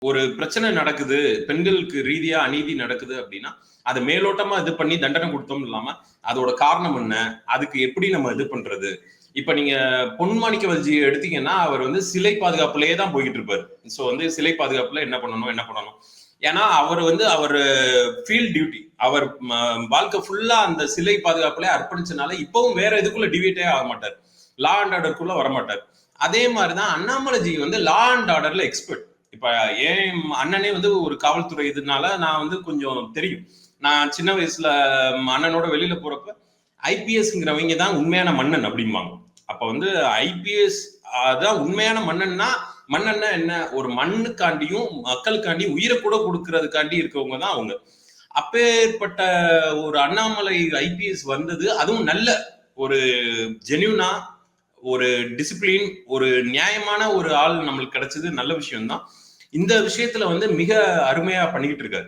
ஒரு பிரச்சனை நடக்குது, பெண்களுக்கு ரீதியா அநீதி நடக்குது அப்படின்னா அதை மேலோட்டமா இது பண்ணி தண்டனை கொடுத்தோம் இல்லாம அதோட காரணம் என்ன, அதுக்கு எப்படி நம்ம இது பண்றது. இப்ப நீங்க பொன்மாணிக்க வல்ஜியை எடுத்தீங்கன்னா அவர் வந்து சிலை பாதுகாப்புலயே தான் போய்கிட்டு இருப்பாரு. சோ வந்து சிலை பாதுகாப்புல என்ன பண்ணணும் என்ன பண்ணணும், ஏன்னா அவர் வந்து அவர் ஃபீல்ட் டியூட்டி, அவர் வாழ்க்கை ஃபுல்லா அந்த சிலை பாதுகாப்புல அர்ப்பணிச்சனால இப்பவும் வேற எதுக்குள்ள டிவியேட்டே ஆக மாட்டார், லா அண்ட் ஆர்டருக்குள்ள வரமாட்டார். அதே மாதிரிதான் அண்ணாமலைஜி வந்து லா அண்ட் ஆர்டர்ல எக்ஸ்பர்ட். இப்ப ஏன் அண்ணனே வந்து ஒரு காவல்துறை இதுனால நான் வந்து கொஞ்சம் தெரியும். நான் சின்ன வயசுல அண்ணனோட வெளியில போறப்ப ஐபிஎஸ்ங்கிறவங்க தான் உண்மையான மன்னன் அப்படிம்பாங்க. அப்ப வந்து ஐபிஎஸ் அதான் உண்மையான மன்னன்னா, மன்னன்னா என்ன, ஒரு மண்ணுக்காண்டியும் மக்களுக்காண்டியும் உயிரை கூட கொடுக்கறதுக்காண்டி இருக்கவங்க தான் அவங்க. அப்பேற்பட்ட ஒரு அண்ணாமலை ஐபிஎஸ் வந்தது, அதுவும் நல்ல ஒரு ஜென்யூனா ஒரு டிசிப்ளின் ஒரு நியாயமான ஒரு ஆள் நம்மளுக்கு கிடைச்சது நல்ல விஷயம் தான். இந்த விஷயத்துல வந்து மிக அருமையா பண்ணிக்கிட்டு இருக்காரு.